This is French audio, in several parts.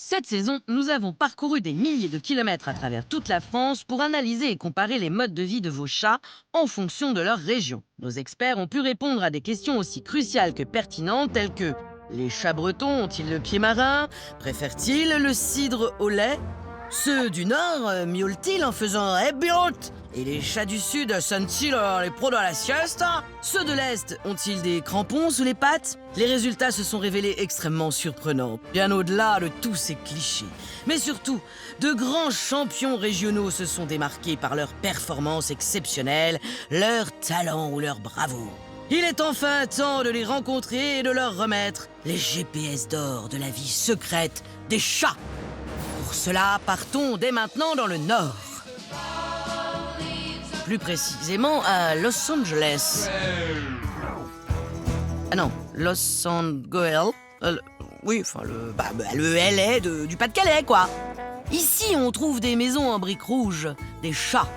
Cette saison, nous avons parcouru des milliers de kilomètres à travers toute la France pour analyser et comparer les modes de vie de vos chats en fonction de leur région. Nos experts ont pu répondre à des questions aussi cruciales que pertinentes telles que: les chats bretons ont-ils le pied marin? Préfèrent-ils le cidre au lait? Ceux du Nord miaulent-ils en faisant « Eh biot !» Et les chats du Sud sonnent-ils les pros de la sieste? Ceux de l'Est ont-ils des crampons sous les pattes? Les résultats se sont révélés extrêmement surprenants, bien au-delà de tous ces clichés. Mais surtout, de grands champions régionaux se sont démarqués par leur performance exceptionnelle, leur talent ou leur bravoure. Il est enfin temps de les rencontrer et de leur remettre les GPS d'or de la vie secrète des chats. Pour cela, partons dès maintenant dans le Nord. Plus précisément à Los Angeles. Ah non, Los Angeles. Oui, enfin le LA du Pas-de-Calais, quoi. Ici, on trouve des maisons en briques rouges, des chats,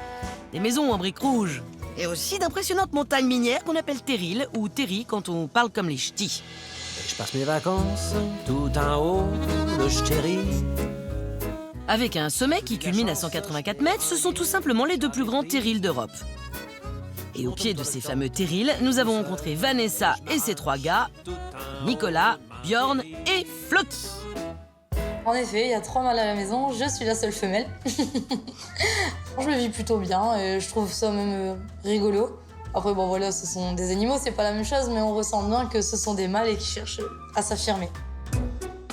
des maisons en briques rouges, et aussi d'impressionnantes montagnes minières qu'on appelle terrils ou terri quand on parle comme les ch'tis. Je passe mes vacances tout en haut de Ch'téry. Avec un sommet qui culmine à 184 mètres, ce sont tout simplement les deux plus grands terrils d'Europe. Et au pied de ces fameux terrils, nous avons rencontré Vanessa et ses trois gars, Nicolas, Bjorn et Floki. En effet, il y a 3 mâles à la maison, je suis la seule femelle. Je me vis plutôt bien et je trouve ça même rigolo. Après, bon voilà, ce sont des animaux, c'est pas la même chose, mais on ressent bien que ce sont des mâles et qui cherchent à s'affirmer.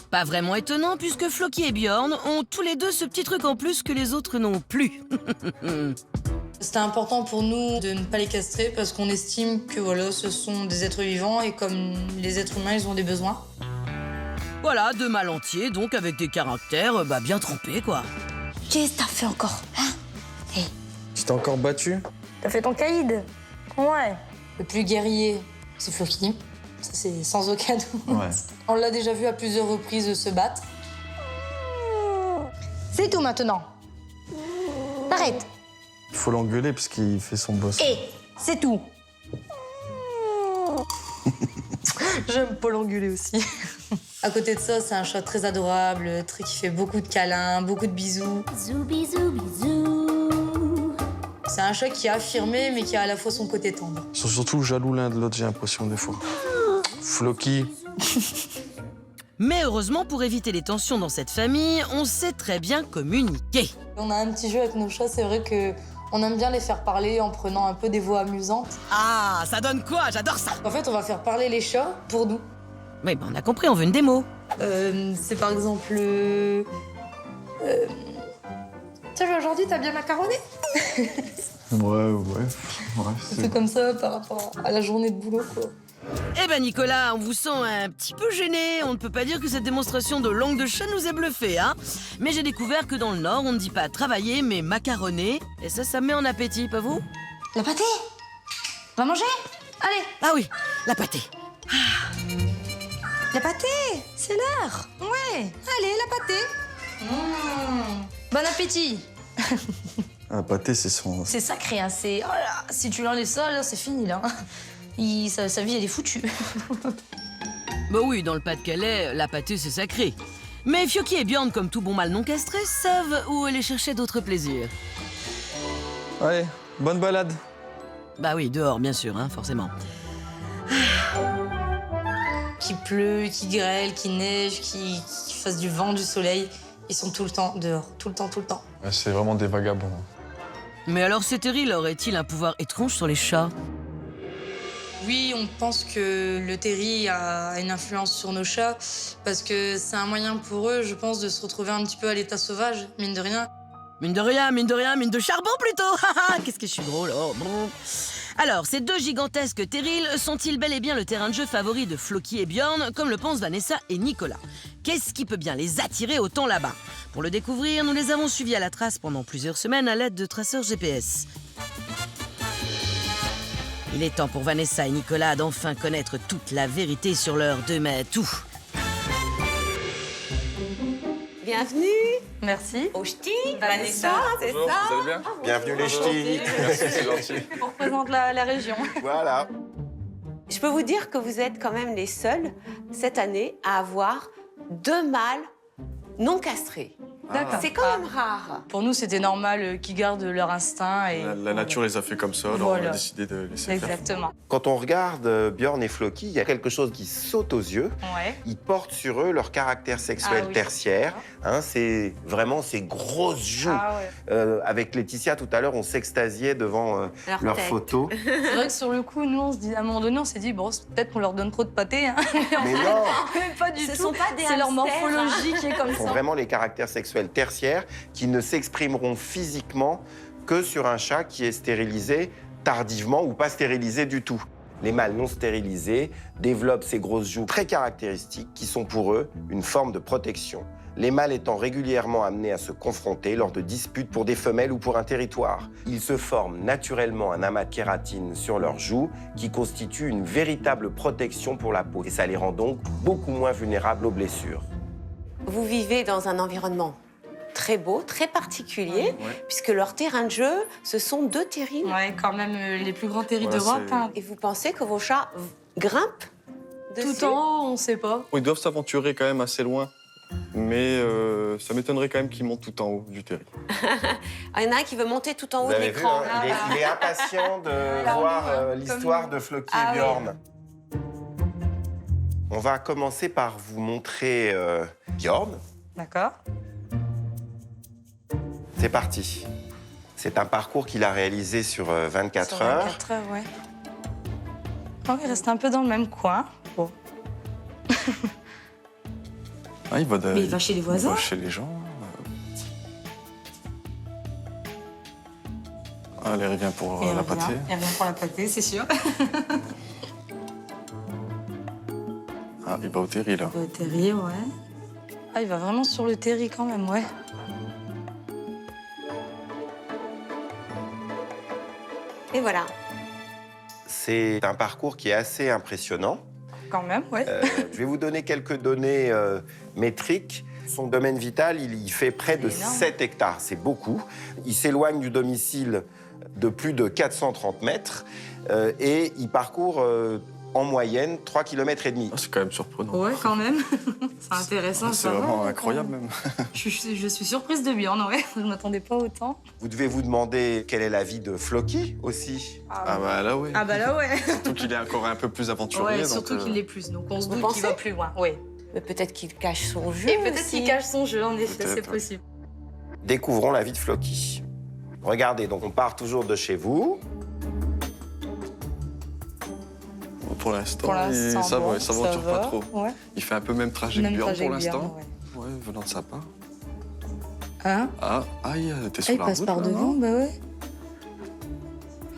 Pas vraiment étonnant puisque Floki et Bjorn ont tous les deux ce petit truc en plus que les autres n'ont plus. C'était important pour nous de ne pas les castrer parce qu'on estime que voilà, ce sont des êtres vivants et comme les êtres humains, ils ont des besoins. Voilà, deux mâles entiers, donc avec des caractères bien trempés, quoi. Qu'est-ce que t'as fait encore, hein? Hey. Tu t'es encore battu? T'as fait ton caïd? Ouais. Le plus guerrier, c'est Floki. Ça, c'est sans aucun doute. Ouais. On l'a déjà vu à plusieurs reprises se battre. C'est tout maintenant. Arrête. Il faut l'engueuler parce qu'il fait son boss. Et c'est tout. J'aime pas l'engueuler aussi. À côté de ça, c'est un chat très adorable, qui fait beaucoup de câlins, beaucoup de bisous. Zoubi zoubi zou. C'est un chat qui est affirmé, mais qui a à la fois son côté tendre. Ils sont surtout jaloux l'un de l'autre, j'ai l'impression, des fois. Floki. Mais heureusement, pour éviter les tensions dans cette famille, on sait très bien communiquer. On a un petit jeu avec nos chats, c'est vrai que on aime bien les faire parler en prenant un peu des voix amusantes. Ah, ça donne quoi? J'adore ça! En fait, on va faire parler les chats pour nous. Oui, on a compris, on veut une démo. C'est par exemple... Tiens, aujourd'hui, t'as bien macaroné? Ouais. C'est comme ça par rapport à la journée de boulot, quoi. Eh ben Nicolas, on vous sent un petit peu gêné. On ne peut pas dire que cette démonstration de langue de chat nous ait bluffé, hein. Mais j'ai découvert que dans le Nord, on ne dit pas travailler, mais macaroner. Et ça me met en appétit, pas vous? La pâtée? Va manger? Allez, Ah oui, la pâtée. la pâtée, c'est l'heure. Ouais, allez, la pâtée. Bon appétit. Un pâté, c'est son... C'est sacré, hein. C'est... Oh là, si tu l'enlèves ça, là, c'est fini, là. Sa vie, elle est foutue. Bah oui, dans le Pas-de-Calais, la pâtée, c'est sacré. Mais Floki et Bjorn, comme tout bon mâle non castré, savent où aller chercher d'autres plaisirs. Allez, bonne balade. Bah oui, dehors, bien sûr, hein, forcément. Qu'il pleut, qu'il grêle, qu'il neige, qu'il fasse du vent, du soleil. Ils sont tout le temps dehors, tout le temps. Ouais, c'est vraiment des vagabonds. Mais alors, ces terrils aurait-il un pouvoir étrange sur les chats? Oui, on pense que le terri a une influence sur nos chats parce que c'est un moyen pour eux, je pense, de se retrouver un petit peu à l'état sauvage, mine de rien. Mine de rien, mine de charbon plutôt. Qu'est-ce que je suis drôle. Oh, bon. Alors, ces deux gigantesques terrils sont-ils bel et bien le terrain de jeu favori de Floki et Bjorn, comme le pensent Vanessa et Nicolas? Qu'est-ce qui peut bien les attirer autant là-bas? Pour le découvrir, nous les avons suivis à la trace pendant plusieurs semaines à l'aide de traceurs GPS. Il est temps pour Vanessa et Nicolas d'enfin connaître toute la vérité sur leurs deux tout. Bienvenue Merci. au Ch'ti, Vanessa, c'est ça? Vous allez bien? Bienvenue les ch'tis. Merci, c'est gentil. On représente la région. Voilà. Je peux vous dire que vous êtes quand même les seuls, cette année, à avoir 2 mâles non castrés. D'accord. C'est quand même rare. Pour nous, c'était normal qu'ils gardent leur instinct. Et La nature les a fait comme ça, alors on Voilà. a décidé de laisser faire. Exactement. Quand on regarde Björn et Floki, il y a quelque chose qui saute aux yeux. Ouais. Ils portent sur eux leur caractère sexuel Ah oui. tertiaire. Hein, c'est vraiment ces grosses joues. Ah ouais. Avec Laetitia, tout à l'heure, on s'extasiait devant leurs tête. photos. C'est vrai que sur le coup, nous, on se dit, à un moment donné, on s'est dit, bon, peut-être qu'on leur donne trop de pâté. Hein. Mais non, Mais pas du Ce tout. sont pas des C'est leur hamsters, morphologie qui est comme ils sont ça. vraiment les caractères sexuels tertiaires qui ne s'exprimeront physiquement que sur un chat qui est stérilisé tardivement ou pas stérilisé du tout. Les mâles non stérilisés développent ces grosses joues très caractéristiques qui sont pour eux une forme de protection. Les mâles étant régulièrement amenés à se confronter lors de disputes pour des femelles ou pour un territoire. Ils se forment naturellement un amas de kératine sur leurs joues qui constitue une véritable protection pour la peau. Et ça les rend donc beaucoup moins vulnérables aux blessures. Vous vivez dans un environnement très beau, très particulier, Ouais. puisque leur terrain de jeu, ce sont 2 terrils. Ouais, quand même les plus grands terrils Voilà, d'Europe. c'est- Hein. Et vous pensez que vos chats grimpent dessus? Tout en haut, on sait pas. Ils doivent s'aventurer quand même assez loin, mais ça m'étonnerait quand même qu'ils montent tout en haut du terril. Ah, il y en a un qui veut monter tout en haut Vous de avez vu, l'écran. hein, il est impatient de Comme voir nous, hein, l'histoire comme de Floki Ah et oui. Björn. On va commencer par vous montrer Björn. D'accord. C'est parti. C'est un parcours qu'il a réalisé sur 24 Sur heures. 24 heures, ouais. Oh, il reste un peu dans le même coin. Bon. Ah, il va Mais il va chez les voisins. Il va chez les gens. Allez, il revient pour la pâtée. Il revient pour la pâtée, c'est sûr. Ah, il va au terril, là. Au terrier, ouais. Ah, il va vraiment sur le terri quand même, ouais. Et voilà. C'est un parcours qui est assez impressionnant. Quand même, ouais. Je vais vous donner quelques données métriques. Son domaine vital, il fait près de C'est énorme. 7 hectares. C'est beaucoup. Il s'éloigne du domicile de plus de 430 mètres et il parcourt en moyenne 3,5 km. Ah, c'est quand même surprenant. Ouais, quand même. C'est intéressant. Ah, à c'est savoir, vraiment quand incroyable, même. même. Je suis surprise de Björn, ouais. Je m'attendais pas autant. Vous devez vous demander quelle est la vie de Floki aussi. Ah, bah là, oui. Ah bah là, ouais. Surtout qu'il est encore un peu plus aventurier. Ouais, donc, surtout qu'il l'est plus. Donc on se Vous doute qu'il pensez va plus loin. Oui. Mais peut-être qu'il cache son jeu. Et peut-être aussi. qu'il cache son jeu, en effet, c'est Peut-être. possible. Découvrons la vie de Floki. Regardez, donc on part toujours de chez vous. Pour l'instant, Pour l'instant, ça bon, va, il s'aventure va. pas trop. Ouais. Il fait un peu même trajet que Même Björn trajet pour que Björn, l'instant. ouais. Ouais, venant de sa part. Hein? Ah, aïe, t'es Ah, sur il la passe route, par là, devant, non bah ouais.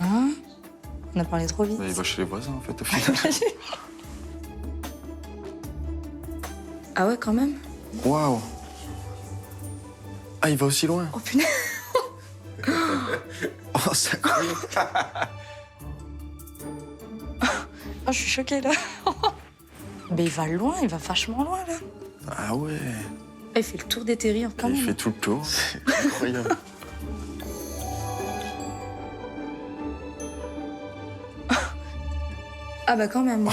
Hein? On a parlé trop vite. Bah, il va chez les voisins, en fait, au final. Ah ouais, quand même. Waouh. Ah, il va aussi loin. Oh punaise. Oh, c'est incroyable. Oh, je suis choquée, là. Mais il va loin, il va vachement loin, là. Ah ouais. Ah, il fait le tour des terriers, quand Il même. fait tout le tour. C'est incroyable. Ah bah quand même.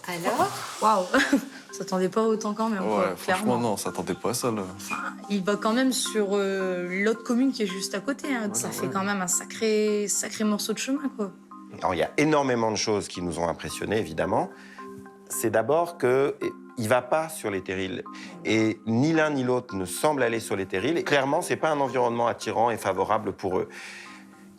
Alors, Waouh. On s'attendait pas autant quand même, quoi, Ouais, clairement. franchement, non, on s'attendait pas à ça, là. Il va quand même sur l'autre commune qui est juste à côté. Hein. Ça fait quand même un sacré morceau de chemin, quoi. Alors, il y a énormément de choses qui nous ont impressionnés, évidemment. C'est d'abord qu'il ne va pas sur les terrils. Et ni l'un ni l'autre ne semble aller sur les terrils. Et clairement, ce n'est pas un environnement attirant et favorable pour eux.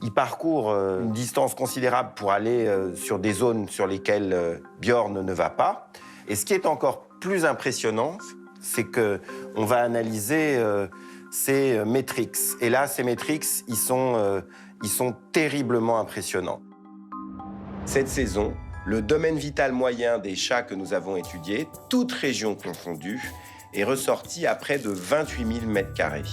Ils parcourent une distance considérable pour aller sur des zones sur lesquelles Björn ne va pas. Et ce qui est encore plus impressionnant, c'est qu'on va analyser ces métriques. Et là, ces métriques, ils sont terriblement impressionnants. Cette saison, le domaine vital moyen des chats que nous avons étudiés, toutes régions confondues, est ressorti à près de 28 000 m².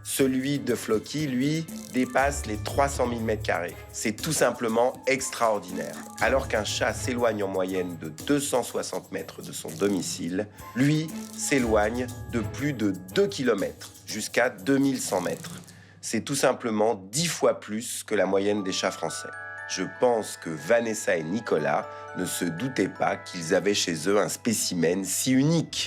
Celui de Floki, lui, dépasse les 300 000 m². C'est tout simplement extraordinaire. Alors qu'un chat s'éloigne en moyenne de 260 mètres de son domicile, lui s'éloigne de plus de 2 km, jusqu'à 2100 mètres. C'est tout simplement 10 fois plus que la moyenne des chats français. Je pense que Vanessa et Nicolas ne se doutaient pas qu'ils avaient chez eux un spécimen si unique.